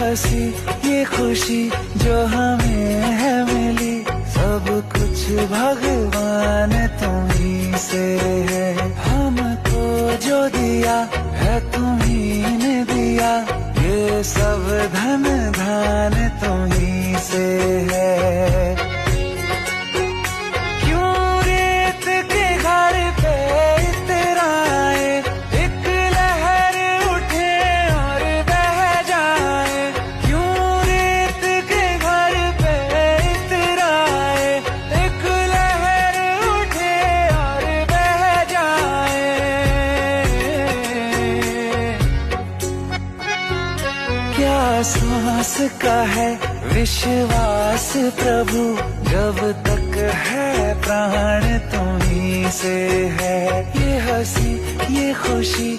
हंसी ये खुशी जो हमें है मिली, सब कुछ भगवान तुम्ही से है। हमको जो दिया है तुम्ही ने दिया, ये सब धन धान तुम्ही से है। क्यों रेत के घर पे इतराए, एक लहर उठे और बह जाए। क्यों रेत के घर पे इतराए, एक लहर उठे और बह जाए। क्या सांस का है विश्वास प्रभु, जब तक है प्राण तुम्ही से है। ये हंसी ये खुशी